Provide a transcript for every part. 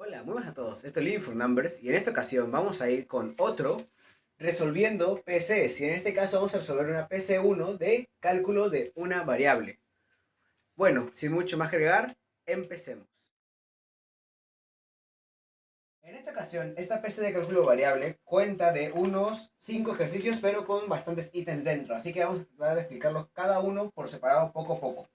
Hola, muy buenas a todos. Esto es Living for Numbers y en esta ocasión vamos a ir con otro resolviendo PCs y en este caso vamos a resolver una PC1 de cálculo de una variable. Bueno, sin mucho más que agregar, empecemos. En esta ocasión, esta PC de cálculo variable cuenta de unos 5 ejercicios pero con bastantes ítems dentro, así que vamos a tratar de explicarlos cada uno por separado poco a poco.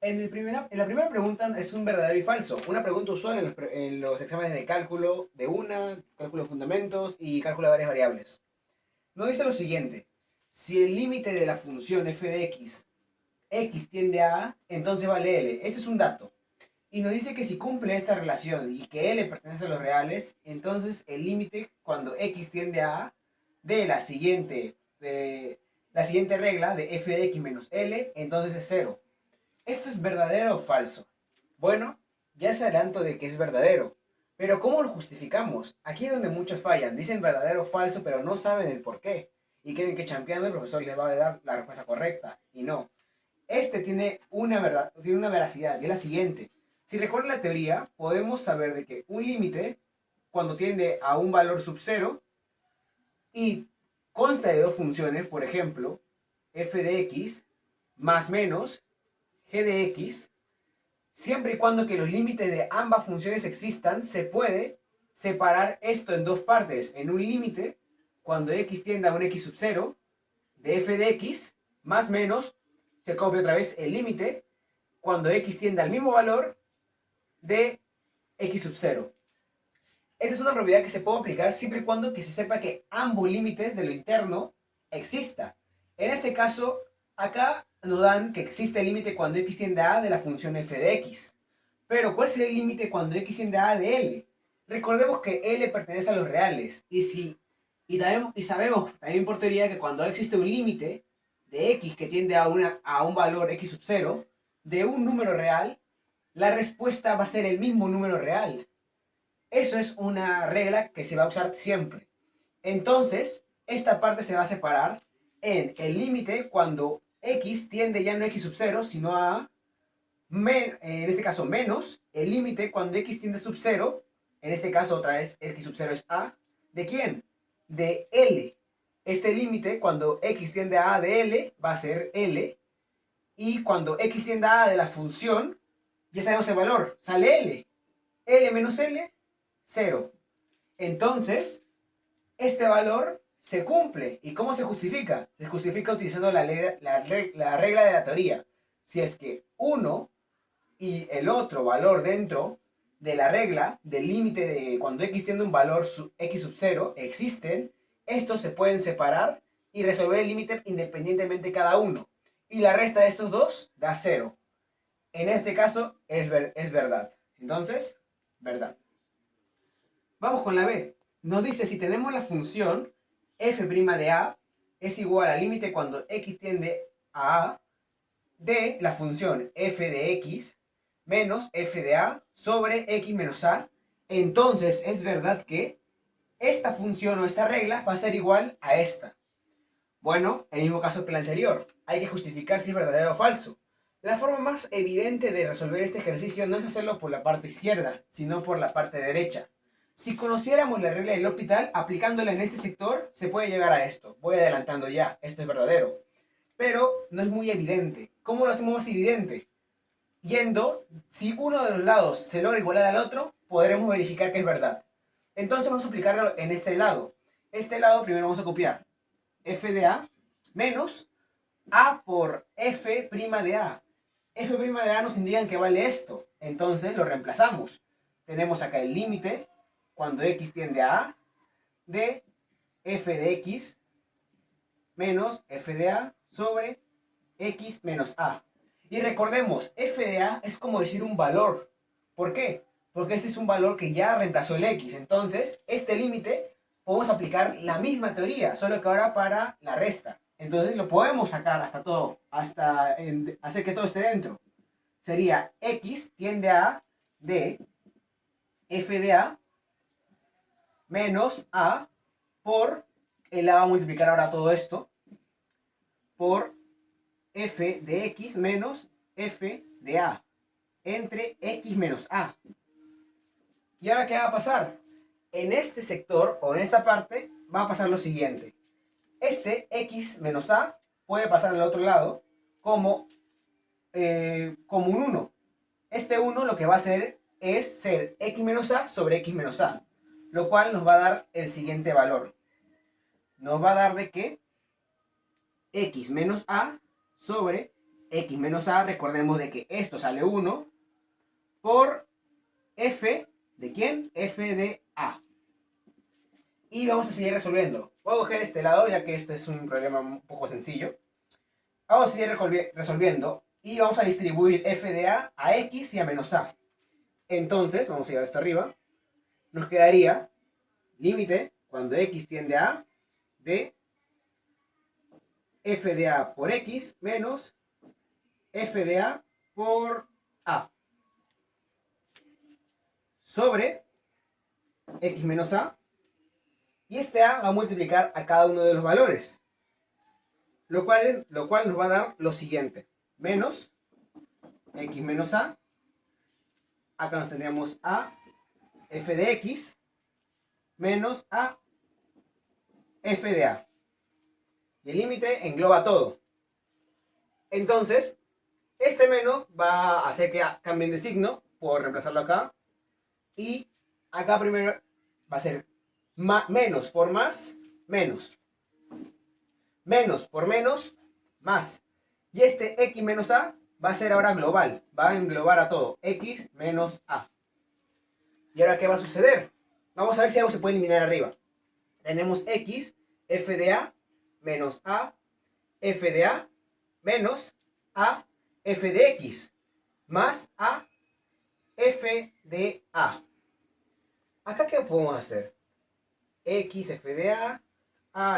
En la primera pregunta es un verdadero y falso. Una pregunta usual en los exámenes de cálculo de una, cálculo de fundamentos y cálculo de varias variables. Nos dice lo siguiente. Si el límite de la función f de x tiende a A, entonces vale L. Este es un dato. Y nos dice que si cumple esta relación y que L pertenece a los reales, entonces el límite cuando x tiende a A de la siguiente regla de f de x menos L, entonces es cero. ¿Esto es verdadero o falso? Bueno, ya se adelanto de que es verdadero. Pero ¿cómo lo justificamos? Aquí es donde muchos fallan. Dicen verdadero o falso, pero no saben el por qué. Y creen que champeando el profesor les va a dar la respuesta correcta. Y no. Este tiene una verdad, tiene una veracidad, y es la siguiente. Si recuerdan la teoría, podemos saber de que un límite, cuando tiende a un valor sub cero, y consta de dos funciones, por ejemplo, f de x más menos g de x, siempre y cuando que los límites de ambas funciones existan, se puede separar esto en dos partes. En un límite, cuando x tiende a un x sub 0, de f de x, más menos, se copia otra vez el límite, cuando x tiende al mismo valor de x sub 0. Esta es una propiedad que se puede aplicar siempre y cuando que se sepa que ambos límites de lo interno exista. En este caso, acá nos dan que existe el límite cuando x tiende a de la función f de x. Pero, ¿cuál sería el límite cuando x tiende a de L? Recordemos que L pertenece a los reales. Y sabemos también por teoría que cuando existe un límite de x que tiende a un valor x sub 0 de un número real, la respuesta va a ser el mismo número real. Eso es una regla que se va a usar siempre. Entonces, esta parte se va a separar en el límite cuando x tiende ya no a x sub 0, sino a en este caso menos el límite cuando x tiende a sub 0, en este caso otra vez x sub 0 es a, ¿de quién? De L. Este límite cuando x tiende a de L va a ser L, y cuando x tiende a de la función, ya sabemos el valor, sale L. L menos L, 0. Entonces, este valor se cumple. ¿Y cómo se justifica? Se justifica utilizando la regla de la teoría. Si es que uno y el otro valor dentro de la regla del límite de cuando x tiene un valor x sub 0 existen, estos se pueden separar y resolver el límite independientemente cada uno. Y la resta de estos dos da 0. En este caso es verdad. Entonces, verdad. Vamos con la B. Nos dice si tenemos la función f' de a es igual al límite cuando x tiende a de la función f de x menos f de a sobre x menos a, entonces es verdad que esta función o esta regla va a ser igual a esta. Bueno, el mismo caso que el anterior. Hay que justificar si es verdadero o falso. La forma más evidente de resolver este ejercicio no es hacerlo por la parte izquierda, sino por la parte derecha. Si conociéramos la regla del hospital, aplicándola en este sector, se puede llegar a esto. Voy adelantando ya, esto es verdadero. Pero no es muy evidente. ¿Cómo lo hacemos más evidente? Yendo, si uno de los lados se logra igualar al otro, podremos verificar que es verdad. Entonces vamos a aplicarlo en este lado. Este lado primero vamos a copiar f de a menos a por f' de a. F' de a nos indican que vale esto. Entonces lo reemplazamos. Tenemos acá el límite cuando x tiende a de f de x menos f de a sobre x menos a. Y recordemos, f de a es como decir un valor. ¿Por qué? Porque este es un valor que ya reemplazó el x. Entonces, este límite podemos aplicar la misma teoría, solo que ahora para la resta. Entonces lo podemos sacar hasta todo, hacer que todo esté dentro. Sería x tiende a de f de a menos a por, el a va a multiplicar ahora todo esto, por f de x menos f de a entre x menos a. ¿Y ahora qué va a pasar? En este sector o en esta parte va a pasar lo siguiente. Este x menos a puede pasar al otro lado como, como un 1. Este 1 lo que va a hacer es ser x menos a sobre x menos a, lo cual nos va a dar el siguiente valor. Nos va a dar de que x menos a sobre x menos a, recordemos de que esto sale 1 por f de ¿quién? F de a. Y vamos a seguir resolviendo. Voy a coger este lado ya que esto es un problema un poco sencillo. Vamos a seguir resolviendo y vamos a distribuir f de a x y a menos a. Entonces, vamos a llevar esto arriba. Nos quedaría límite cuando x tiende a a de f de a por x menos f de a por a sobre x menos a, y este a va a multiplicar a cada uno de los valores, lo cual nos va a dar lo siguiente: menos x menos a, acá nos tendríamos a f de x menos a f de a, y el límite engloba todo. Entonces este menos va a hacer que cambien de signo, puedo reemplazarlo acá, y acá primero va a ser menos por más, menos. Menos por menos, más. Y este x menos a va a ser ahora global, va a englobar a todo, x menos a. ¿Y ahora qué va a suceder? Vamos a ver si algo se puede eliminar arriba. Tenemos x, f de a, menos a, f de a, menos a, f de x, más a, f de a. ¿Acá qué podemos hacer? X, f de a,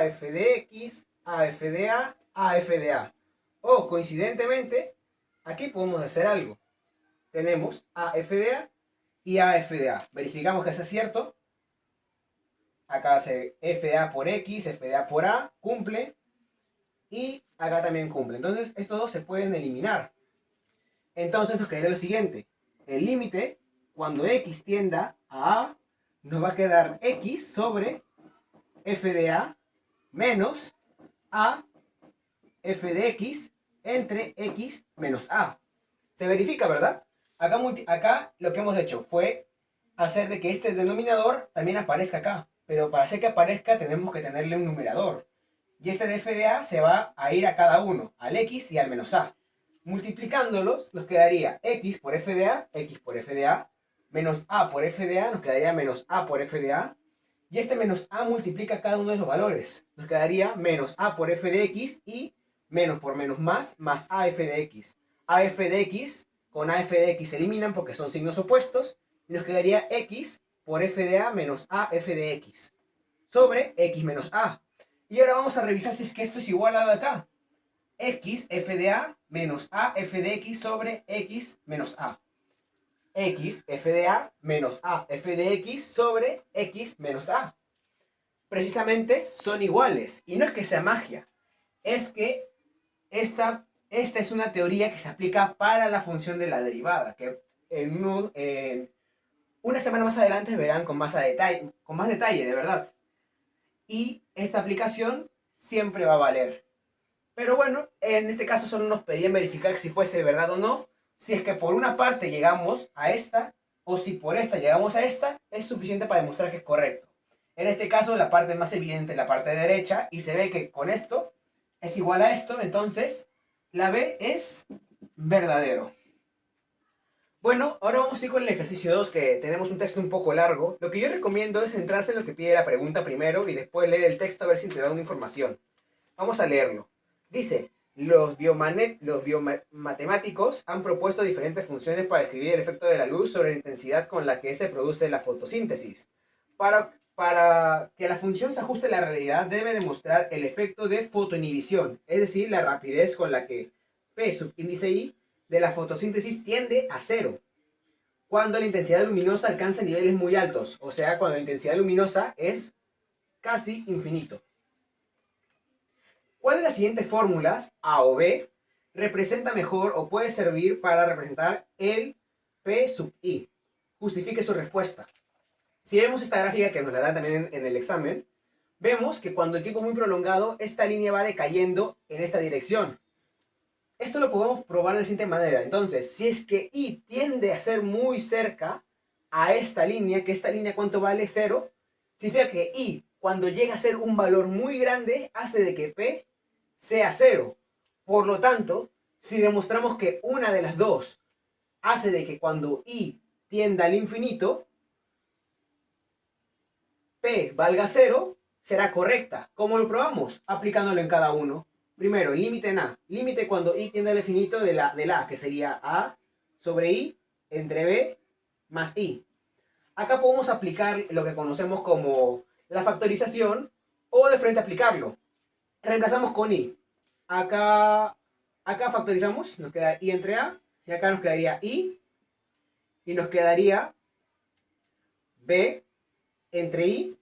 f de x, f de a, f de a. O coincidentemente, aquí podemos hacer algo. Tenemos a f de a y a f de a. Verificamos que eso es cierto. Acá hace f de a por x, f de a por a, cumple. Y acá también cumple. Entonces, estos dos se pueden eliminar. Entonces nos quedaría lo siguiente. El límite, cuando x tienda a, nos va a quedar x sobre f de a menos a f de x entre x menos a. Se verifica, ¿verdad? Acá lo que hemos hecho fue hacer de que este denominador también aparezca acá. Pero para hacer que aparezca tenemos que tenerle un numerador. Y este de f de a se va a ir a cada uno, al x y al menos a. Multiplicándolos nos quedaría x por f de a, x por f de a, menos a por f de a, nos quedaría menos a por f de a. Y este menos a multiplica cada uno de los valores. Nos quedaría menos a por f de x y menos por menos más a f de x. A f de x con a f de x se eliminan porque son signos opuestos. Y nos quedaría x por f de a menos a f de x sobre x menos a. Y ahora vamos a revisar si es que esto es igual a lo de acá. X f de a menos a f de x sobre x menos a. X f de a menos a f de x sobre x menos a. Precisamente son iguales. Y no es que sea magia. Es que esta es una teoría que se aplica para la función de la derivada. Que en una semana más adelante verán con más detalle, de verdad. Y esta aplicación siempre va a valer. Pero bueno, en este caso solo nos pedían verificar si fuese verdad o no. Si es que por una parte llegamos a esta, o si por esta llegamos a esta, es suficiente para demostrar que es correcto. En este caso, la parte más evidente es la parte derecha, y se ve que con esto es igual a esto, entonces la B es verdadero. Bueno, ahora vamos a ir con el ejercicio 2, que tenemos un texto un poco largo. Lo que yo recomiendo es centrarse en lo que pide la pregunta primero y después leer el texto a ver si te da una información. Vamos a leerlo. Dice, los biomatemáticos han propuesto diferentes funciones para describir el efecto de la luz sobre la intensidad con la que se produce la fotosíntesis. Para que la función se ajuste a la realidad, debe demostrar el efecto de fotoinhibición, es decir, la rapidez con la que P subíndice I de la fotosíntesis tiende a cero, cuando la intensidad luminosa alcanza niveles muy altos, o sea, cuando la intensidad luminosa es casi infinito. ¿Cuál de las siguientes fórmulas, A o B, representa mejor o puede servir para representar el P sub I? Justifique su respuesta. Si vemos esta gráfica que nos la dan también en el examen, vemos que cuando el tiempo es muy prolongado, esta línea va decayendo en esta dirección. Esto lo podemos probar de la siguiente manera. Entonces, si es que I tiende a ser muy cerca a esta línea, que esta línea ¿cuánto vale? 0. Significa que I, cuando llega a ser un valor muy grande, hace de que P sea 0. Por lo tanto, si demostramos que una de las dos hace de que cuando I tienda al infinito, P valga 0, será correcta. ¿Cómo lo probamos? Aplicándolo en cada uno. Primero, el límite en A. Límite cuando I tiende al infinito de la A, que sería A sobre I entre B más I. Acá podemos aplicar lo que conocemos como la factorización o de frente aplicarlo. Reemplazamos con I. Acá factorizamos, nos queda I entre A, y acá nos quedaría I, y nos quedaría B entre I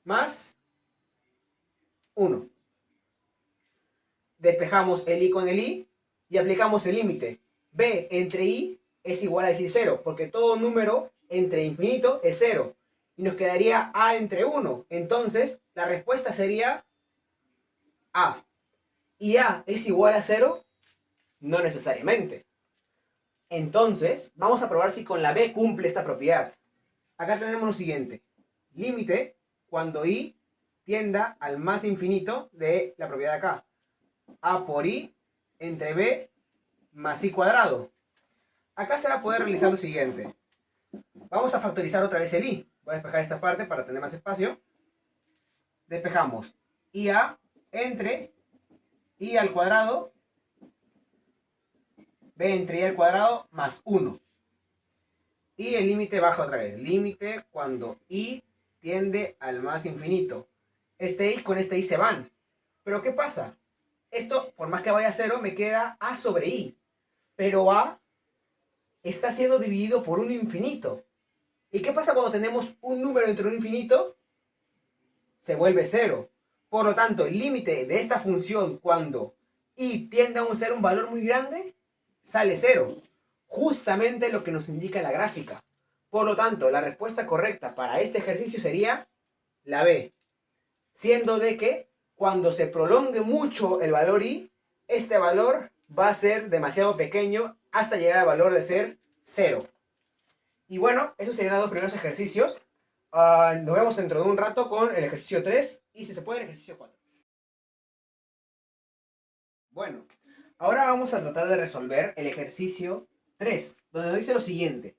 más 1. Despejamos el I con el I y aplicamos el límite. B entre I es igual a decir 0, porque todo número entre infinito es 0. Y nos quedaría A entre 1. Entonces, la respuesta sería A. ¿Y A es igual a 0? No necesariamente. Entonces, vamos a probar si con la B cumple esta propiedad. Acá tenemos lo siguiente. Límite cuando I tienda al más infinito de la propiedad de acá. A por I entre B más I cuadrado. Acá se va a poder realizar lo siguiente. Vamos a factorizar otra vez el I. Voy a despejar esta parte para tener más espacio. Despejamos IA entre I al cuadrado, B entre I al cuadrado más 1. Y el límite baja otra vez. Límite cuando I tiende al más infinito. Este I con este I se van. Pero ¿qué pasa? Esto, por más que vaya a 0, me queda A sobre I. Pero A está siendo dividido por un infinito. ¿Y qué pasa cuando tenemos un número entre un infinito? Se vuelve 0. Por lo tanto, el límite de esta función cuando I tiende a ser un valor muy grande, sale 0. Justamente lo que nos indica la gráfica. Por lo tanto, la respuesta correcta para este ejercicio sería la B. Siendo de que cuando se prolongue mucho el valor I, este valor va a ser demasiado pequeño hasta llegar al valor de ser 0. Y bueno, esos serían los dos primeros ejercicios. Nos vemos dentro de un rato con el ejercicio 3 y si se puede el ejercicio 4. Bueno, ahora vamos a tratar de resolver el ejercicio 3, donde nos dice lo siguiente.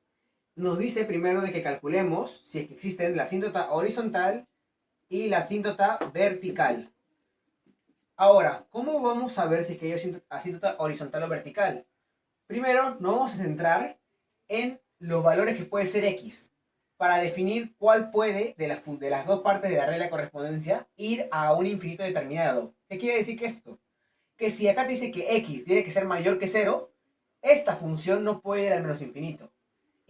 Nos dice primero de que calculemos si existen la asíntota horizontal y la asíntota vertical. Ahora, ¿cómo vamos a ver si es que hay asíntota horizontal o vertical? Primero, nos vamos a centrar en los valores que puede ser X, para definir cuál puede, de las dos partes de la regla de correspondencia, ir a un infinito determinado. ¿Qué quiere decir que esto? Que si acá te dice que X tiene que ser mayor que 0, esta función no puede ir al menos infinito.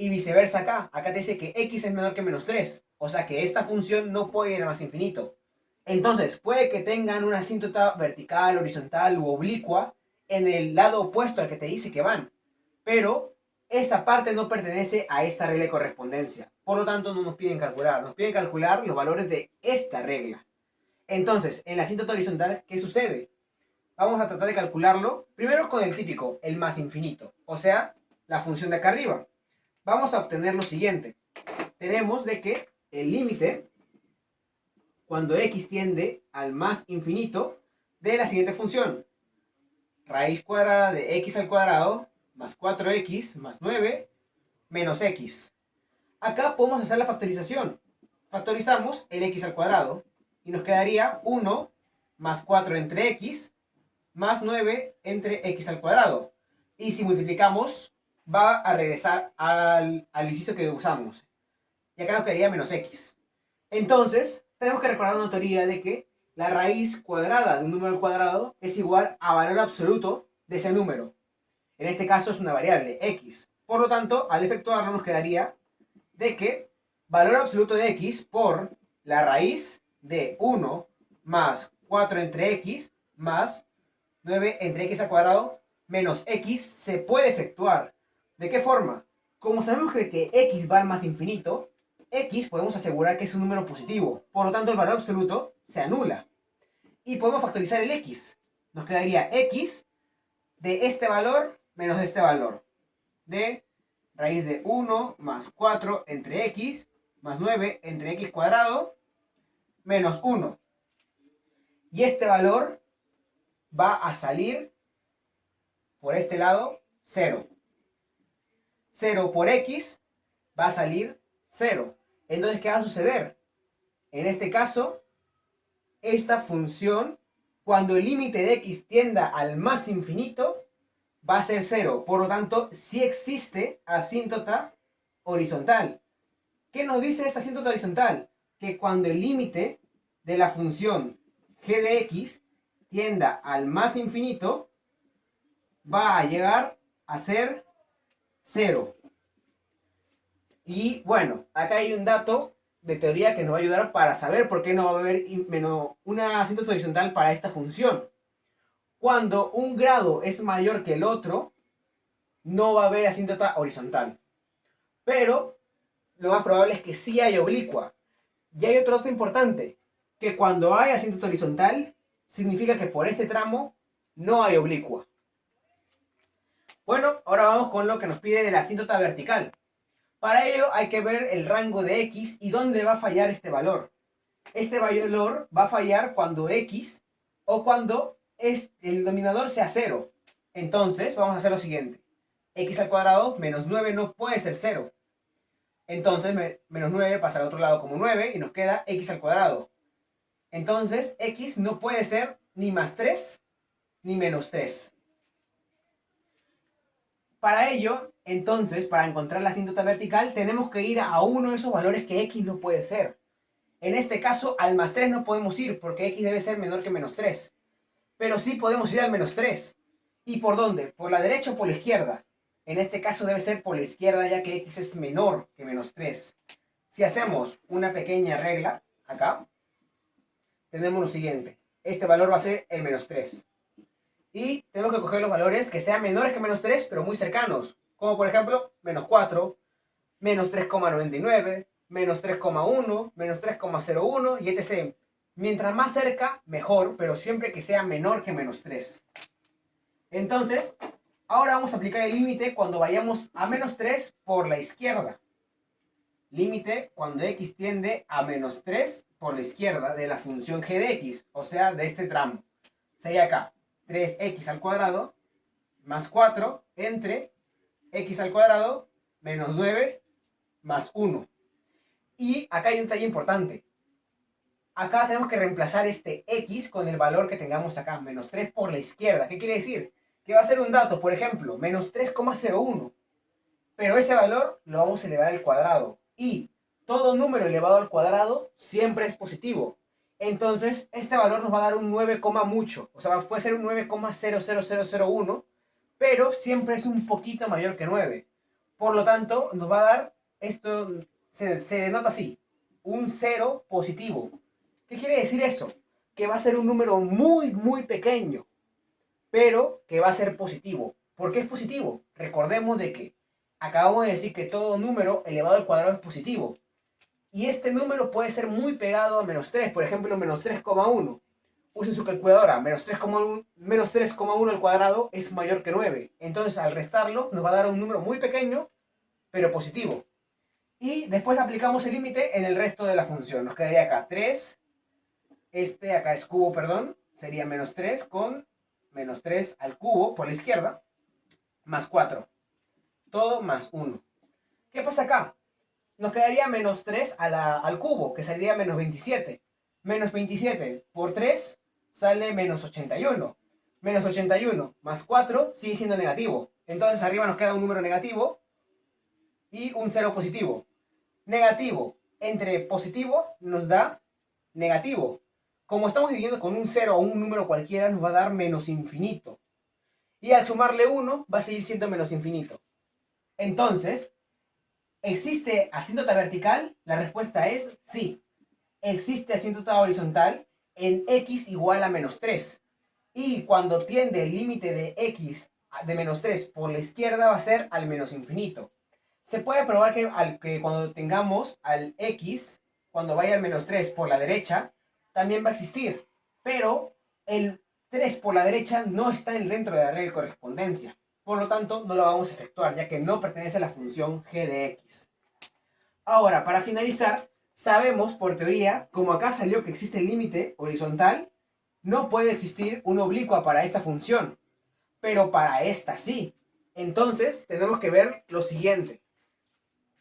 Y viceversa acá te dice que X es menor que menos 3, o sea que esta función no puede ir a más infinito. Entonces, puede que tengan una asíntota vertical, horizontal u oblicua en el lado opuesto al que te dice que van. Pero esa parte no pertenece a esta regla de correspondencia. Por lo tanto, no nos piden calcular. Nos piden calcular los valores de esta regla. Entonces, en la asíntota horizontal, ¿qué sucede? Vamos a tratar de calcularlo primero con el típico, el más infinito. O sea, la función de acá arriba. Vamos a obtener lo siguiente. Tenemos de que el límite cuando x tiende al más infinito de la siguiente función. Raíz cuadrada de x al cuadrado más 4x más 9 menos x. Acá podemos hacer la factorización. Factorizamos el x al cuadrado y nos quedaría 1 más 4 entre x más 9 entre x al cuadrado. Y si multiplicamos, va a regresar al inciso que usamos. Y acá nos quedaría menos x. Entonces, tenemos que recordar una teoría de que la raíz cuadrada de un número al cuadrado es igual a valor absoluto de ese número. En este caso es una variable, x. Por lo tanto, al efectuarlo nos quedaría de que valor absoluto de x por la raíz de 1 más 4 entre x más 9 entre x al cuadrado menos x se puede efectuar. ¿De qué forma? Como sabemos que x va al más infinito, x podemos asegurar que es un número positivo, por lo tanto el valor absoluto se anula. Y podemos factorizar el x. Nos quedaría x de este valor menos este valor. De raíz de 1 más 4 entre x más 9 entre x cuadrado menos 1. Y este valor va a salir por este lado 0. 0 por x va a salir 0. Entonces, ¿qué va a suceder? En este caso, esta función, cuando el límite de x tienda al más infinito, va a ser 0. Por lo tanto, sí existe asíntota horizontal. ¿Qué nos dice esta asíntota horizontal? Que cuando el límite de la función g de x tienda al más infinito, va a llegar a ser 0. Y bueno, acá hay un dato de teoría que nos va a ayudar para saber por qué no va a haber una asíntota horizontal para esta función. Cuando un grado es mayor que el otro, no va a haber asíntota horizontal. Pero lo más probable es que sí haya oblicua. Y hay otro dato importante, que cuando hay asíntota horizontal, significa que por este tramo no hay oblicua. Bueno, ahora vamos con lo que nos pide de la asíntota vertical. Para ello hay que ver el rango de x y dónde va a fallar este valor. Este valor va a fallar cuando x o cuando el denominador sea 0. Entonces vamos a hacer lo siguiente. X al cuadrado menos 9 no puede ser 0. Entonces menos 9 pasa al otro lado como 9 y nos queda x al cuadrado. Entonces x no puede ser ni más 3 ni menos 3. Para ello, entonces, para encontrar la asíntota vertical, tenemos que ir a uno de esos valores que x no puede ser. En este caso, al más 3 no podemos ir porque x debe ser menor que menos 3. Pero sí podemos ir al menos 3. ¿Y por dónde? ¿Por la derecha o por la izquierda? En este caso debe ser por la izquierda ya que x es menor que menos 3. Si hacemos una pequeña regla, acá, tenemos lo siguiente. Este valor va a ser el menos 3. Y tenemos que coger los valores que sean menores que menos 3, pero muy cercanos. Como por ejemplo, menos 4, menos 3,99, menos 3,1, menos 3,01 y etc. Mientras más cerca, mejor, pero siempre que sea menor que menos 3. Entonces, ahora vamos a aplicar el límite cuando vayamos a menos 3 por la izquierda. Límite cuando x tiende a menos 3 por la izquierda de la función g de x, o sea, de este tramo. Sería acá 3x al cuadrado más 4 entre x al cuadrado menos 9 más 1. Y acá hay un detalle importante. Acá tenemos que reemplazar este x con el valor que tengamos acá, menos 3 por la izquierda. ¿Qué quiere decir? Que va a ser un dato, por ejemplo, menos 3,01. Pero ese valor lo vamos a elevar al cuadrado. Y todo número elevado al cuadrado siempre es positivo. Entonces, este valor nos va a dar un 9, mucho. O sea, puede ser un 9,00001, pero siempre es un poquito mayor que 9. Por lo tanto, nos va a dar, esto se denota así, un 0 positivo. ¿Qué quiere decir eso? Que va a ser un número muy, muy pequeño, pero que va a ser positivo. ¿Por qué es positivo? Recordemos de que acabamos de decir que todo número elevado al cuadrado es positivo. Y este número puede ser muy pegado a menos 3, por ejemplo, menos 3,1. Usen su calculadora, menos 3,1 al cuadrado es mayor que 9. Entonces, al restarlo, nos va a dar un número muy pequeño, pero positivo. Y después aplicamos el límite en el resto de la función. Nos quedaría acá 3, acá es cubo, perdón, sería menos 3 con menos 3 al cubo por la izquierda, más 4. Todo más 1. ¿Qué pasa acá? Nos quedaría menos 3 al cubo, que saldría menos 27. Menos 27 por 3 sale menos 81. Menos 81 más 4 sigue siendo negativo. Entonces arriba nos queda un número negativo y un 0 positivo. Negativo entre positivo nos da negativo. Como estamos dividiendo con un 0 o un número cualquiera, nos va a dar menos infinito. Y al sumarle 1 va a seguir siendo menos infinito. Entonces, ¿existe asíntota vertical? La respuesta es sí. Existe asíntota horizontal en x igual a menos 3. Y cuando tiende el límite de x de menos 3 por la izquierda va a ser al menos infinito. Se puede probar que cuando tengamos al x, cuando vaya al menos 3 por la derecha, también va a existir. Pero el 3 por la derecha no está dentro de la regla de correspondencia. Por lo tanto, no lo vamos a efectuar, ya que no pertenece a la función g de x. Ahora, para finalizar, sabemos por teoría, como acá salió que existe el límite horizontal, no puede existir una oblicua para esta función, pero para esta sí. Entonces, tenemos que ver lo siguiente.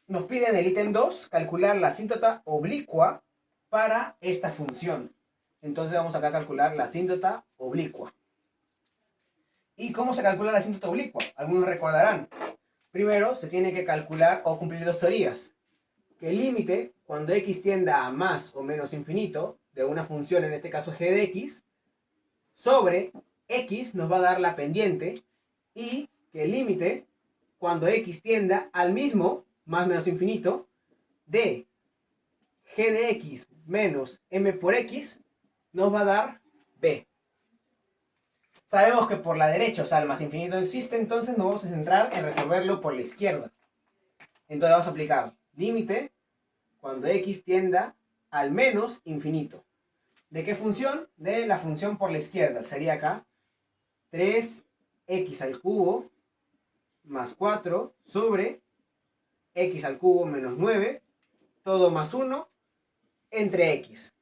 Nos piden el ítem 2, calcular la asíntota oblicua para esta función. Entonces vamos acá a calcular la asíntota oblicua. ¿Y cómo se calcula la asíntota oblicua? Algunos recordarán. Primero se tiene que calcular o cumplir dos teorías. Que el límite, cuando x tienda a más o menos infinito, de una función, en este caso g de x, sobre x nos va a dar la pendiente, y que el límite, cuando x tienda al mismo, más o menos infinito, de g de x menos m por x, nos va a dar b. Sabemos que por la derecha, o sea, el más infinito no existe, entonces nos vamos a centrar en resolverlo por la izquierda. Entonces vamos a aplicar límite cuando x tienda al menos infinito. ¿De qué función? De la función por la izquierda. Sería acá 3x al cubo más 4 sobre x al cubo menos 9, todo más 1, entre x.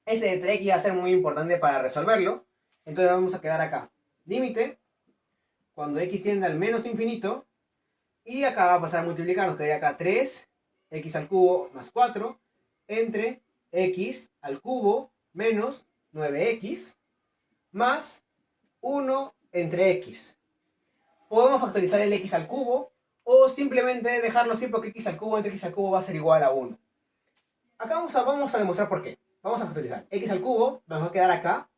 Ese entre x va a ser muy importante para resolverlo. Entonces vamos a quedar acá. Límite, cuando x tiende al menos infinito, y acá va a pasar a multiplicar, nos quedaría acá 3x al cubo más 4, entre x al cubo menos 9x, más 1 entre x. Podemos factorizar el x al cubo, o simplemente dejarlo así porque x al cubo entre x al cubo va a ser igual a 1. Acá vamos a demostrar por qué. Vamos a factorizar x al cubo, nos va a quedar acá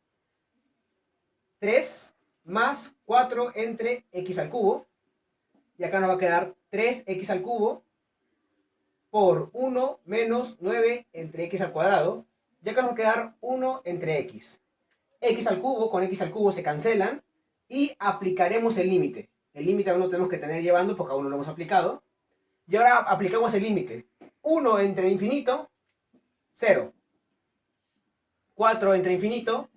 3 más 4 entre x al cubo, y acá nos va a quedar 3x al cubo por 1 menos 9 entre x al cuadrado, y acá nos va a quedar 1 entre x. X al cubo con x al cubo se cancelan, y aplicaremos el límite. El límite aún no tenemos que tener llevando porque aún no lo hemos aplicado. Y ahora aplicamos el límite. 1 entre infinito, 0. 4 entre infinito,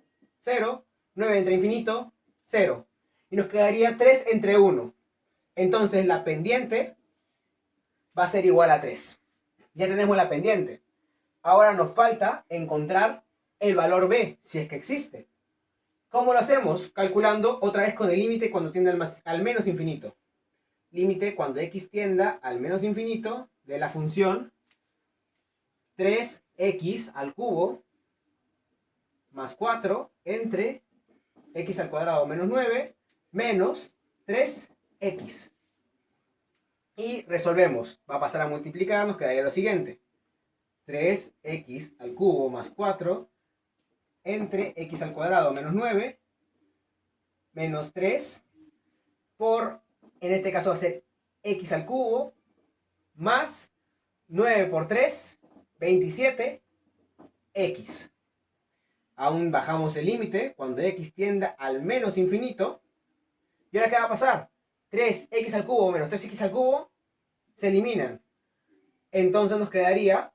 0. 9 entre infinito, 0. Y nos quedaría 3 entre 1. Entonces la pendiente va a ser igual a 3. Ya tenemos la pendiente. Ahora nos falta encontrar el valor b, si es que existe. ¿Cómo lo hacemos? Calculando otra vez con el límite cuando tiende al menos infinito. Límite cuando x tienda al menos infinito de la función 3x al cubo más 4 entre x al cuadrado menos 9 menos 3x. Y resolvemos. Va a pasar a multiplicar, nos quedaría lo siguiente. 3x al cubo más 4 entre x al cuadrado menos 9 menos 3 por, en este caso va a ser x al cubo más 9 por 3, 27, x. Aún bajamos el límite cuando x tienda al menos infinito. ¿Y ahora qué va a pasar? 3x al cubo menos 3x al cubo se eliminan. Entonces nos quedaría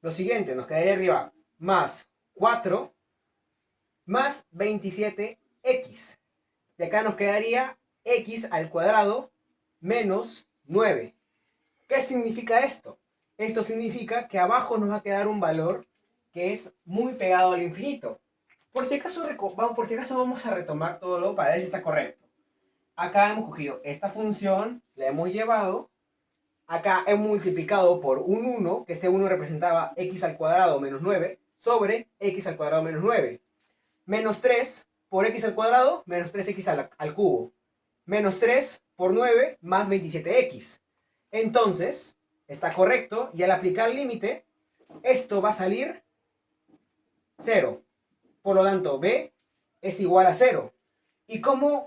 lo siguiente, nos quedaría arriba más 4 más 27x. Y acá nos quedaría x al cuadrado menos 9. ¿Qué significa esto? Esto significa que abajo nos va a quedar un valor que es muy pegado al infinito. Por si acaso vamos a retomar todo para ver si está correcto. Acá hemos cogido esta función, la hemos llevado. Acá hemos multiplicado por un 1, que ese 1 representaba x al cuadrado menos 9, sobre x al cuadrado menos 9. Menos 3 por x al cuadrado, menos 3x al cubo. Menos 3 por 9, más 27x. Entonces, está correcto, y al aplicar el límite, esto va a salir 0. Por lo tanto, b es igual a 0. ¿Y cómo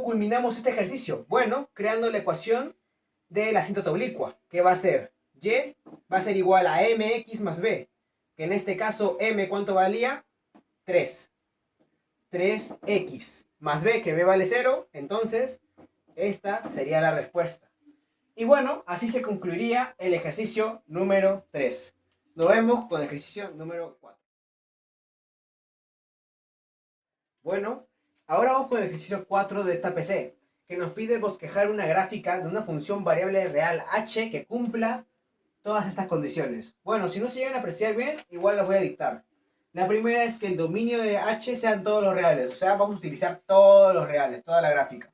culminamos este ejercicio? Bueno, creando la ecuación de la asíntota oblicua, que va a ser y va a ser igual a mx más b, que en este caso m, ¿cuánto valía? 3. 3x más b, que b vale 0, entonces esta sería la respuesta. Y bueno, así se concluiría el ejercicio número 3. Nos vemos con el ejercicio número 4. Bueno, ahora vamos con el ejercicio 4 de esta PC, que nos pide bosquejar una gráfica de una función variable real h que cumpla todas estas condiciones. Bueno, si no se llegan a apreciar bien, igual las voy a dictar. La primera es que el dominio de h sean todos los reales, o sea, vamos a utilizar todos los reales, toda la gráfica.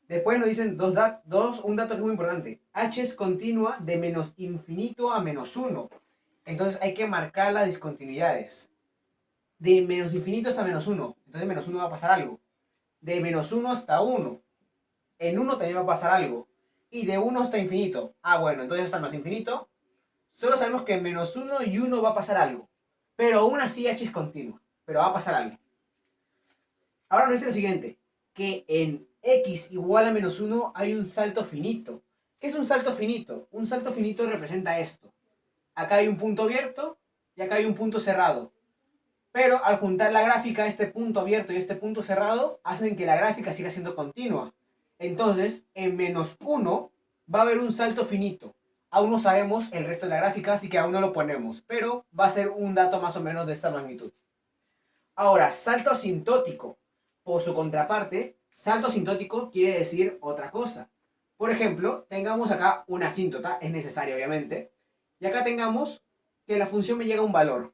Después nos dicen un dato que es muy importante. H es continua de menos infinito a menos 1. Entonces hay que marcar las discontinuidades. De menos infinito hasta menos 1. Entonces menos 1 va a pasar algo. De menos 1 hasta 1. En 1 también va a pasar algo. Y de 1 hasta infinito. Ah, bueno, entonces hasta más infinito. Solo sabemos que en menos 1 y 1 va a pasar algo. Pero aún así H es continua. Pero va a pasar algo. Ahora nos dice lo siguiente. Que en x igual a menos 1 hay un salto finito. ¿Qué es un salto finito? Un salto finito representa esto. Acá hay un punto abierto y acá hay un punto cerrado. Pero al juntar la gráfica, este punto abierto y este punto cerrado, hacen que la gráfica siga siendo continua. Entonces, en menos 1 va a haber un salto finito. Aún no sabemos el resto de la gráfica, así que aún no lo ponemos. Pero va a ser un dato más o menos de esta magnitud. Ahora, salto asintótico. Por su contraparte, salto asintótico quiere decir otra cosa. Por ejemplo, tengamos acá una asíntota, es necesario obviamente, y acá tengamos que la función me llega a un valor,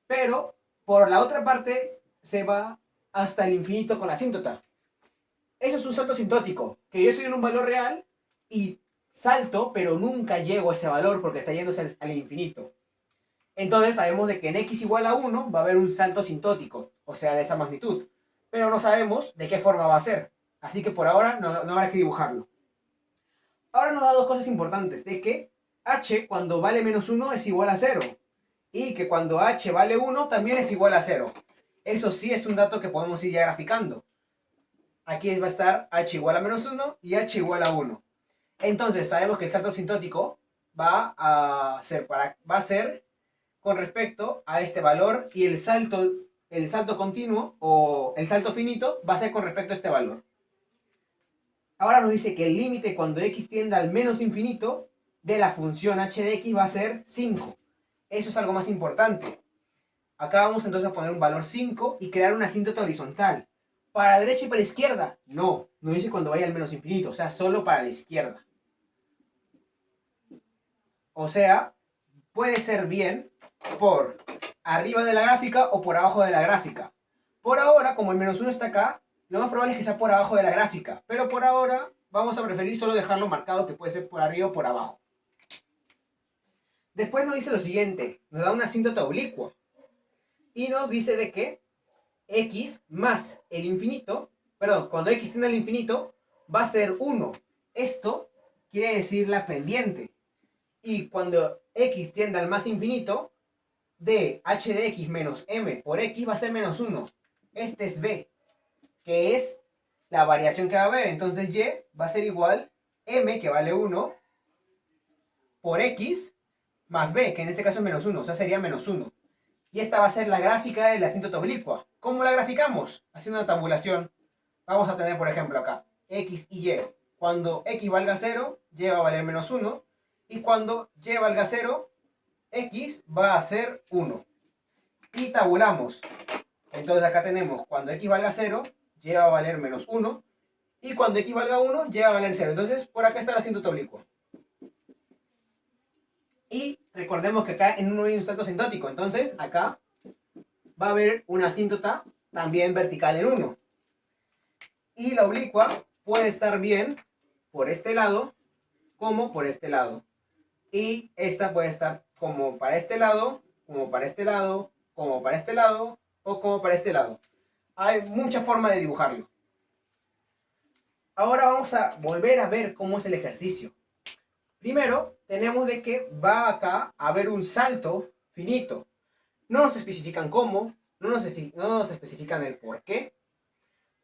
pero por la otra parte se va hasta el infinito con la asíntota. Eso es un salto asintótico, que yo estoy en un valor real y salto, pero nunca llego a ese valor porque está yéndose al infinito. Entonces sabemos de que en x igual a 1 va a haber un salto asintótico, o sea, de esa magnitud. Pero no sabemos de qué forma va a ser. Así que por ahora no habrá que dibujarlo. Ahora nos da dos cosas importantes. De que h cuando vale menos 1 es igual a 0. Y que cuando h vale 1 también es igual a 0. Eso sí es un dato que podemos ir ya graficando. Aquí va a estar h igual a menos 1 y h igual a 1. Entonces sabemos que el salto asintótico va a ser con respecto a este valor y el salto continuo o el salto finito va a ser con respecto a este valor. Ahora nos dice que el límite cuando x tiende al menos infinito de la función h de x va a ser 5. Eso es algo más importante. Acá vamos entonces a poner un valor 5 y crear una asíntota horizontal. ¿Para la derecha y para la izquierda? No, no dice cuando vaya al menos infinito, o sea, solo para la izquierda. O sea, puede ser bien por arriba de la gráfica o por abajo de la gráfica. Por ahora, como el menos 1 está acá, lo más probable es que sea por abajo de la gráfica. Pero por ahora vamos a preferir solo dejarlo marcado que puede ser por arriba o por abajo. Después nos dice lo siguiente, nos da una asíntota oblicua. Y nos dice de que x más el infinito, perdón, cuando x tiende al infinito, va a ser 1. Esto quiere decir la pendiente. Y cuando x tiende al más infinito, de h de x menos m por x va a ser menos 1. Este es b, que es la variación que va a haber. Entonces y va a ser igual m, que vale 1, por x, más b, que en este caso es menos 1. O sea, sería menos 1. Y esta va a ser la gráfica de la asíntota oblicua. ¿Cómo la graficamos? Haciendo una tabulación. Vamos a tener, por ejemplo, acá x y y. Cuando x valga 0, y va a valer menos 1. Y cuando y valga 0, x va a ser 1. Y tabulamos. Entonces acá tenemos cuando x valga 0, y va a valer menos 1. Y cuando x valga 1, y va a valer 0. Entonces por acá está la asíntota oblicua. Y recordemos que acá en 1 hay un salto asintótico. Entonces acá va a haber una asíntota también vertical en 1. Y la oblicua puede estar bien por este lado como por este lado. Y esta puede estar como para este lado, como para este lado, como para este lado o como para este lado. Hay muchas formas de dibujarlo. Ahora vamos a volver a ver cómo es el ejercicio. Primero tenemos de que va acá a haber un salto finito. No nos especifican cómo, no nos especifican el por qué,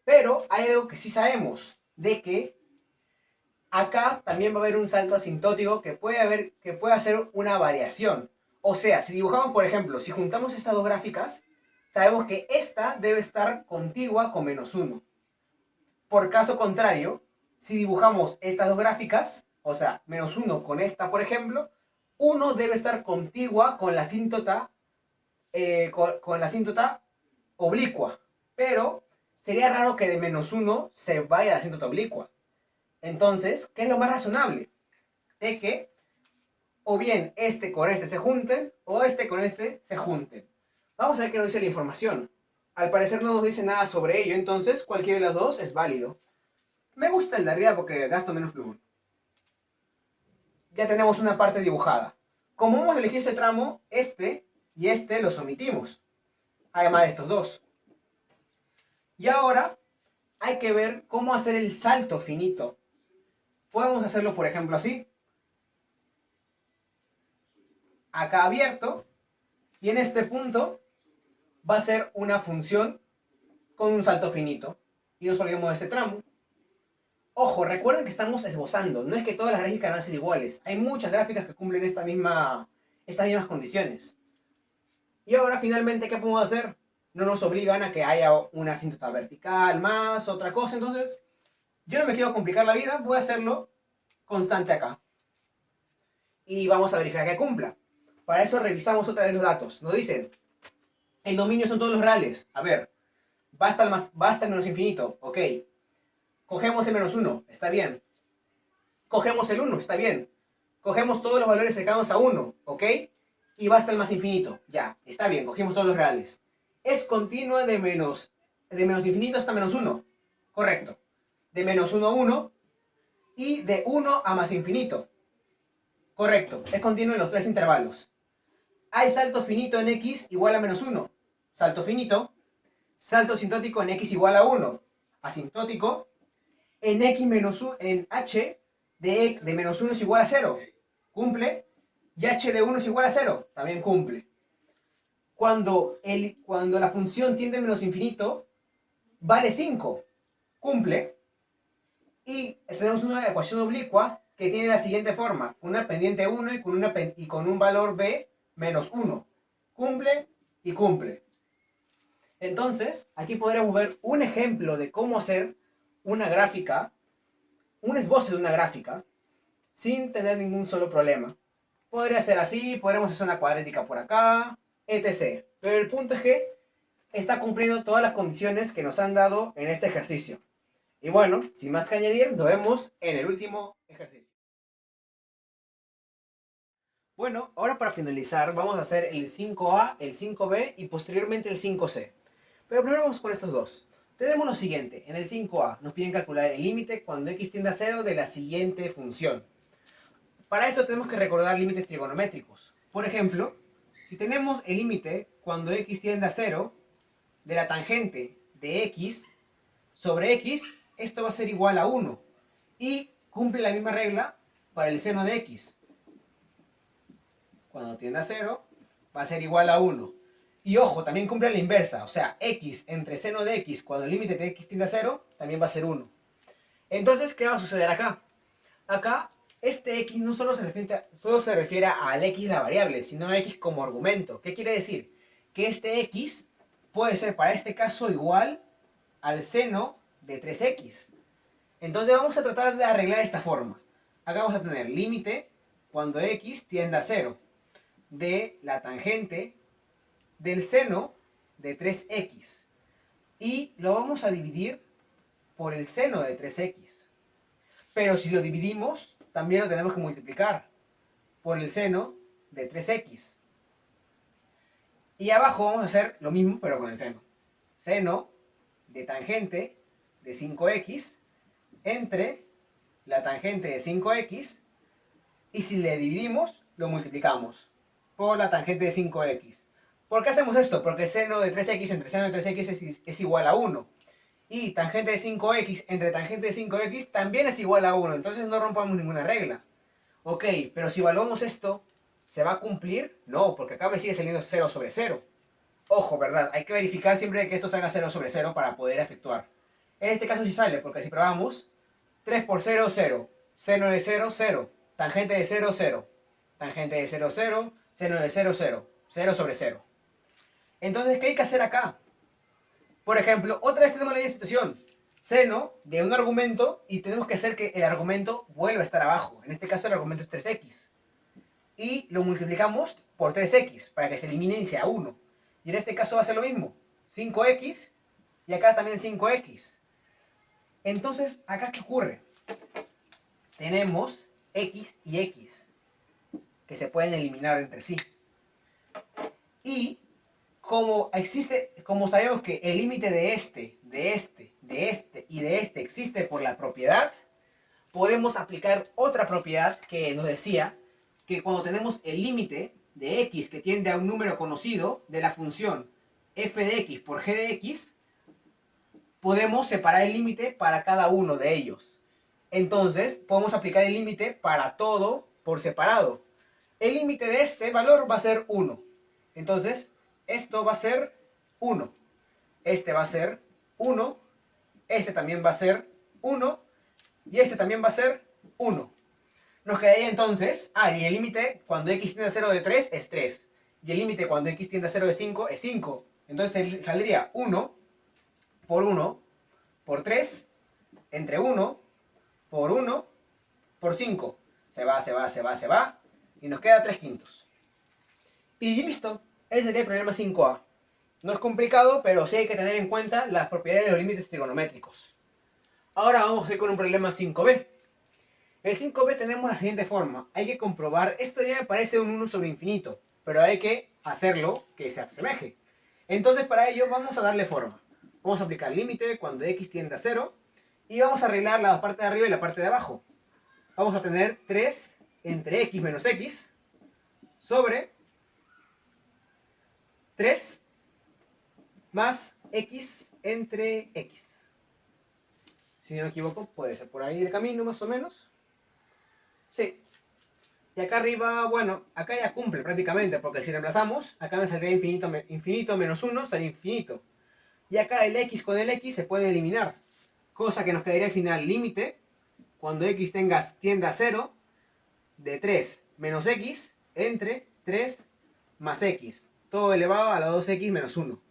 pero hay algo que sí sabemos, de que acá también va a haber un salto asintótico que puede hacer una variación. O sea, si dibujamos, por ejemplo, si juntamos estas dos gráficas, sabemos que esta debe estar contigua con menos 1. Por caso contrario, si dibujamos estas dos gráficas, o sea, menos 1 con esta, por ejemplo, 1 debe estar contigua con la asíntota, con la asíntota oblicua. Pero sería raro que de menos 1 se vaya a la asíntota oblicua. Entonces, ¿qué es lo más razonable? De que o bien este con este se junten, o este con este se junten. Vamos a ver qué nos dice la información. Al parecer no nos dice nada sobre ello, entonces cualquiera de los dos es válido. Me gusta el de arriba porque gasto menos plumón. Ya tenemos una parte dibujada. Como hemos elegido este tramo, este y este los omitimos. Además de estos dos. Y ahora hay que ver cómo hacer el salto finito. Podemos hacerlo, por ejemplo, así. Acá abierto. Y en este punto va a ser una función con un salto finito. Y nos olvidamos de este tramo. Ojo, recuerden que estamos esbozando. No es que todas las gráficas van a ser iguales. Hay muchas gráficas que cumplen estas mismas condiciones. Y ahora finalmente, ¿qué podemos hacer? No nos obligan a que haya una asíntota vertical más, otra cosa. Entonces, yo no me quiero complicar la vida. Voy a hacerlo constante acá. Y vamos a verificar que cumpla. Para eso revisamos otra vez los datos. Nos dicen, el dominio son todos los reales. A ver, basta el menos infinito. Ok. Cogemos el menos 1. Está bien. Cogemos el 1. Está bien. Cogemos todos los valores cercanos a 1. Ok. Y basta el más infinito. Ya. Está bien. Cogimos todos los reales. Es continua de menos infinito hasta menos 1. Correcto. De menos 1 a 1. Y de 1 a más infinito. Correcto. Es continuo en los tres intervalos. Hay salto finito en x igual a menos 1. Salto finito. Salto asintótico en x igual a 1. Asintótico. En x menos 1, en h de menos 1 es igual a 0. Cumple. Y h de 1 es igual a 0. También cumple. Cuando la función tiende a menos infinito, vale 5. Cumple. Y tenemos una ecuación oblicua que tiene la siguiente forma. Con una pendiente 1 y con un valor b menos 1. Cumple y cumple. Entonces, aquí podremos ver un ejemplo de cómo hacer una gráfica, un esbozo de una gráfica, sin tener ningún solo problema. Podría ser así, podremos hacer una cuadrática por acá, etc. Pero el punto es que está cumpliendo todas las condiciones que nos han dado en este ejercicio. Y bueno, sin más que añadir, nos vemos en el último ejercicio. Bueno, ahora para finalizar vamos a hacer el 5A, el 5B y posteriormente el 5C. Pero primero vamos con estos dos. Tenemos lo siguiente, en el 5A nos piden calcular el límite cuando x tiende a 0 de la siguiente función. Para eso tenemos que recordar límites trigonométricos. Por ejemplo, si tenemos el límite cuando x tiende a 0 de la tangente de x sobre x, esto va a ser igual a 1. Y cumple la misma regla para el seno de x. Cuando tiende a 0, va a ser igual a 1. Y ojo, también cumple la inversa. O sea, x entre seno de x cuando el límite de x tiende a 0, también va a ser 1. Entonces, ¿qué va a suceder acá? Acá, este x no solo se refiere al x la variable, sino a x como argumento. ¿Qué quiere decir? Que este x puede ser para este caso igual al seno de 3x. Entonces vamos a tratar de arreglar esta forma. Acá vamos a tener límite cuando x tiende a 0 de la tangente del seno de 3x. Y lo vamos a dividir por el seno de 3x. Pero si lo dividimos, también lo tenemos que multiplicar por el seno de 3x. Y abajo vamos a hacer lo mismo, pero con el seno. Seno de tangente de 5x entre la tangente de 5x. Y si le dividimos, lo multiplicamos por la tangente de 5x. ¿Por qué hacemos esto? Porque seno de 3x entre seno de 3x es igual a 1. Y tangente de 5x entre tangente de 5x también es igual a 1. Entonces no rompamos ninguna regla. Ok, pero si evaluamos esto, ¿se va a cumplir? No, porque acá me sigue saliendo 0 sobre 0. Ojo, ¿verdad? Hay que verificar siempre que esto salga 0 sobre 0 para poder efectuar. En este caso sí sale, porque si probamos, 3 por 0, 0. Seno de 0, 0. Tangente de 0, 0. Tangente de 0, 0. Seno de 0, 0. 0 sobre 0. Entonces, ¿qué hay que hacer acá? Por ejemplo, otra vez tenemos la misma situación. seno de un argumento y tenemos que hacer que el argumento vuelva a estar abajo. En este caso el argumento es 3x. Y lo multiplicamos por 3x para que se elimine y sea 1. Y en este caso va a ser lo mismo. 5x y acá también 5x. Entonces, ¿acá qué ocurre? Tenemos x y x que se pueden eliminar entre sí. Y como sabemos que el límite de este y de este existe por la propiedad, podemos aplicar otra propiedad que nos decía que cuando tenemos el límite de x que tiende a un número conocido de la función f de x por g de x, podemos separar el límite para cada uno de ellos. Entonces, podemos aplicar el límite para todo por separado. El límite de este valor va a ser 1. Entonces, esto va a ser 1. Este va a ser 1. Este también va a ser 1. Y este también va a ser 1. Nos quedaría entonces, y el límite cuando x tiende a 0 de 3 es 3. Y el límite cuando x tiende a 0 de 5 es 5. Entonces saldría 1 por 1 por 3 entre 1 por 1 por 5. Se va, se va, se va, se va. Y nos queda 3 quintos. Y listo. Ese sería el problema 5a. No es complicado, pero sí hay que tener en cuenta las propiedades de los límites trigonométricos. Ahora vamos a ir con un problema 5b. El 5b tenemos la siguiente forma. Hay que comprobar, esto ya me parece un 1 sobre infinito, pero hay que hacerlo que se asemeje. Entonces para ello vamos a darle forma. Vamos a aplicar límite cuando x tiende a 0 y vamos a arreglar la parte de arriba y la parte de abajo. Vamos a tener 3 entre x menos x sobre 3 más x entre x. Si no me equivoco, puede ser por ahí el camino más o menos. Sí. Y acá arriba, bueno, acá ya cumple prácticamente, porque si reemplazamos, acá me saldría infinito, infinito menos 1, sale infinito. Y acá el x con el x se puede eliminar. Cosa que nos quedaría al final límite, cuando x tienda a 0, de 3 menos x entre 3 más x. Todo elevado a la 2x menos 1.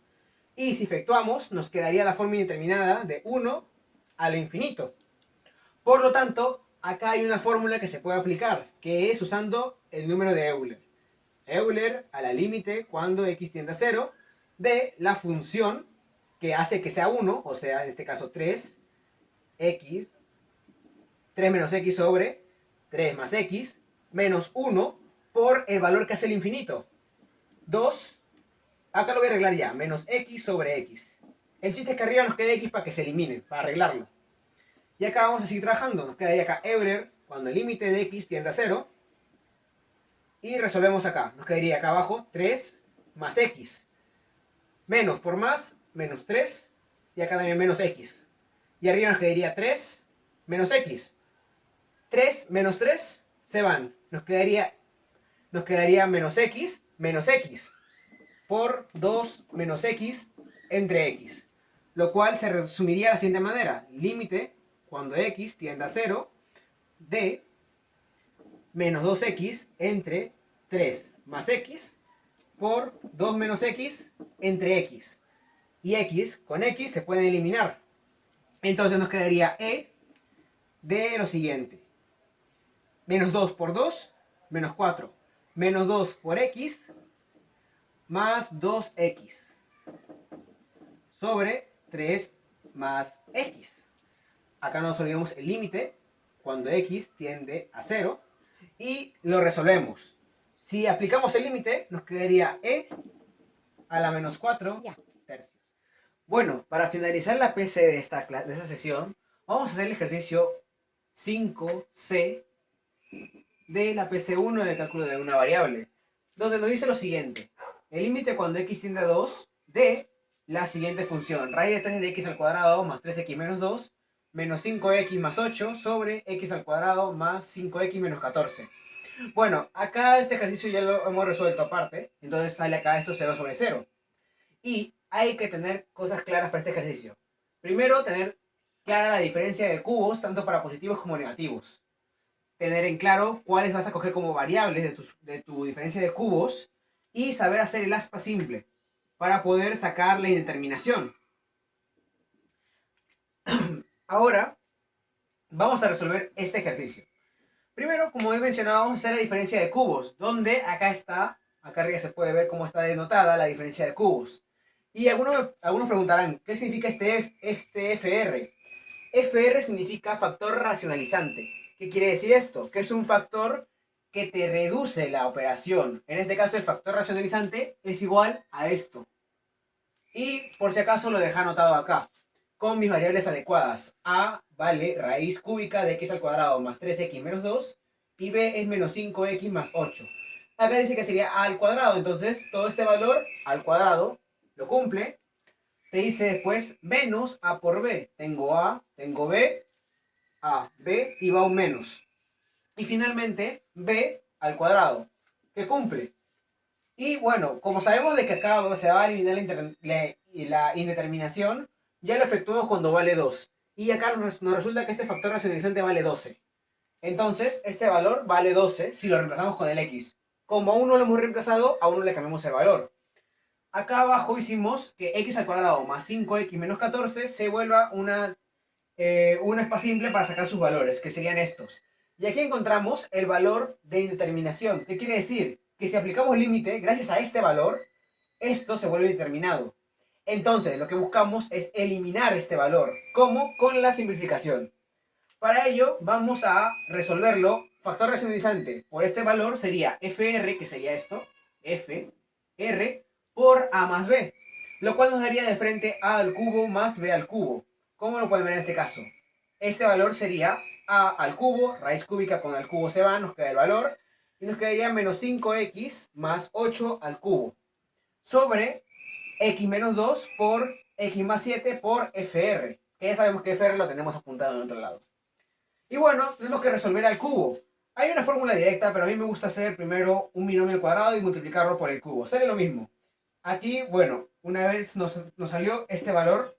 Y si efectuamos, nos quedaría la forma indeterminada de 1 a lo infinito. Por lo tanto, acá hay una fórmula que se puede aplicar, que es usando el número de Euler. Euler a la límite cuando x tiende a 0 de la función que hace que sea 1, o sea, en este caso 3 menos x sobre 3 más x menos 1 por el valor que hace el infinito. 2, acá lo voy a arreglar ya, menos x sobre x. El chiste es que arriba nos quede x para que se elimine, para arreglarlo. Y acá vamos a seguir trabajando. Nos quedaría acá Euler cuando el límite de x tiende a 0. Y resolvemos acá. Nos quedaría acá abajo 3 más x. Menos por más, menos 3. Y acá también menos x. Y arriba nos quedaría 3 menos x. 3 menos 3 se van. Nos quedaría menos x por 2 menos x entre x. Lo cual se resumiría de la siguiente manera. Límite cuando x tiende a 0 de menos 2x entre 3 más x por 2 menos x entre x. Y x con x se pueden eliminar. Entonces nos quedaría e de lo siguiente. Menos 2 por 2, menos 4. Menos 2 por x, más 2x. Sobre 3 más x. Acá nos olvidamos el límite cuando x tiende a 0 y lo resolvemos. Si aplicamos el límite, nos quedaría e a la menos 4 tercios. Bueno, para finalizar la PC de esta sesión, vamos a hacer el ejercicio 5C de la PC1 del cálculo de una variable, donde nos dice lo siguiente. El límite cuando x tiende a 2 de la siguiente función. Raíz de 3 de x al cuadrado más 3x menos 2 menos 5x más 8 sobre x al cuadrado más 5x menos 14. Bueno, acá este ejercicio ya lo hemos resuelto aparte, entonces sale acá esto 0 sobre 0. Y hay que tener cosas claras para este ejercicio. Primero, tener clara la diferencia de cubos, tanto para positivos como negativos. Tener en claro cuáles vas a coger como variables de tu diferencia de cubos y saber hacer el aspa simple para poder sacar la indeterminación. Ahora vamos a resolver este ejercicio. Primero, como he mencionado, vamos a hacer la diferencia de cubos, donde acá arriba se puede ver cómo está denotada la diferencia de cubos. Y algunos preguntarán, ¿qué significa este FR? FR significa factor racionalizante. ¿Qué quiere decir esto? Que es un factor que te reduce la operación. En este caso, el factor racionalizante es igual a esto. Y por si acaso lo dejo anotado acá, con mis variables adecuadas. A vale raíz cúbica de x al cuadrado más 3x menos 2, y b es menos 5x más 8. Acá dice que sería a al cuadrado, entonces todo este valor al cuadrado lo cumple. Te dice después menos a por b. Tengo a, tengo b, a, b y va un menos. Y finalmente b al cuadrado, que cumple. Y bueno, como sabemos de que acá se va a eliminar la indeterminación, ya lo efectuamos cuando vale 2. Y acá nos resulta que este factor racionalizante vale 12. Entonces, este valor vale 12 si lo reemplazamos con el x. Como aún no lo hemos reemplazado, aún no le cambiamos el valor. Acá abajo hicimos que x al cuadrado más 5x menos 14 se vuelva una espa simple para sacar sus valores, que serían estos. Y aquí encontramos el valor de indeterminación. ¿Qué quiere decir? Que si aplicamos límite, gracias a este valor, esto se vuelve determinado. Entonces, lo que buscamos es eliminar este valor. ¿Cómo? Con la simplificación. Para ello, vamos a resolverlo. Factor racionalizante por este valor sería FR, que sería esto, FR, por A más B, lo cual nos daría de frente A al cubo más B al cubo. ¿Cómo lo pueden ver en este caso? Este valor sería A al cubo, raíz cúbica con el cubo se va, nos queda el valor, y nos quedaría menos 5x más 8 al cubo, sobre x menos 2 por x más 7 por FR, que ya sabemos que FR lo tenemos apuntado en otro lado. Y bueno, tenemos que resolver al cubo. Hay una fórmula directa, pero a mí me gusta hacer primero un binomio al cuadrado y multiplicarlo por el cubo. Sale lo mismo. Aquí, bueno, una vez nos salió este valor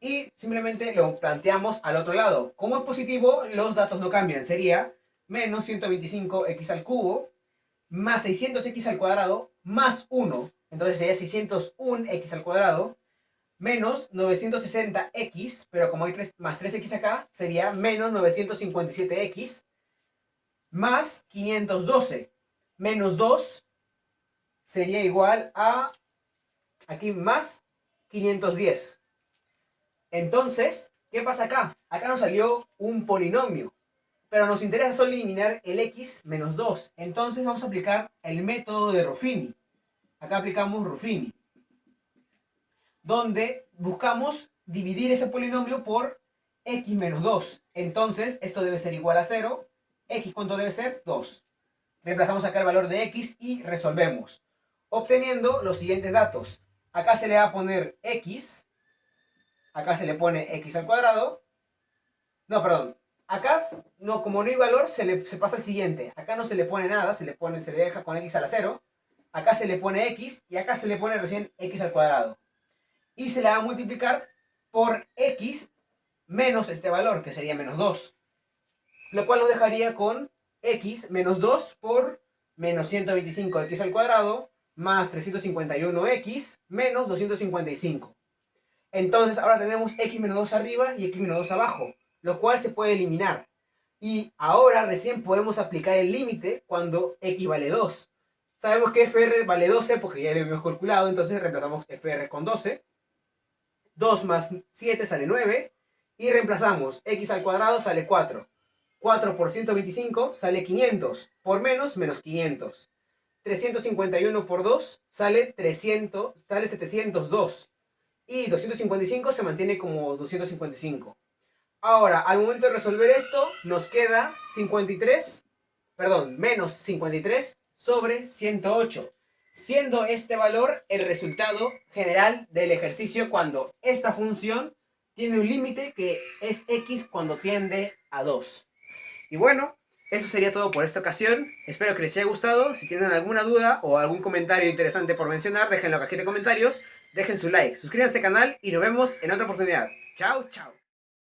y simplemente lo planteamos al otro lado. Como es positivo, los datos no cambian. Sería menos 125x al cubo más 600x al cuadrado más 1. Entonces sería 601x al cuadrado menos 960x, pero como hay más 3x acá, sería menos 957x más 512. Menos 2 sería igual a, aquí más 510. Entonces, ¿qué pasa acá? Acá nos salió un polinomio, pero nos interesa solo eliminar el x menos 2. Entonces vamos a aplicar el método de Ruffini. Acá aplicamos Ruffini, donde buscamos dividir ese polinomio por x menos 2. Entonces, esto debe ser igual a 0. ¿X cuánto debe ser? 2. Reemplazamos acá el valor de x y resolvemos, obteniendo los siguientes datos. Acá se le va a poner x, acá se le pone x al cuadrado. No, perdón. Acá, no, como no hay valor, se pasa al siguiente. Acá no se le pone nada, se le deja con x a la 0. Acá se le pone x y acá se le pone recién x al cuadrado. Y se le va a multiplicar por x menos este valor, que sería menos 2. Lo cual nos dejaría con x menos 2 por menos 125x al cuadrado más 351x menos 255. Entonces ahora tenemos x menos 2 arriba y x menos 2 abajo, lo cual se puede eliminar. Y ahora recién podemos aplicar el límite cuando x vale 2. Sabemos que FR vale 12 porque ya lo hemos calculado, entonces reemplazamos FR con 12. 2 más 7 sale 9. Y reemplazamos x al cuadrado sale 4. 4 por 125 sale 500. Por menos 500. 351 por 2 sale 300, sale 702. Y 255 se mantiene como 255. Ahora, al momento de resolver esto, nos queda 53, perdón, menos 53 sobre 108. Siendo este valor el resultado general del ejercicio cuando esta función tiene un límite que es x cuando tiende a 2. Y bueno, eso sería todo por esta ocasión. Espero que les haya gustado. Si tienen alguna duda o algún comentario interesante por mencionar, déjenlo en la cajita de comentarios. Dejen su like, suscríbanse al canal y nos vemos en otra oportunidad. Chao, chao.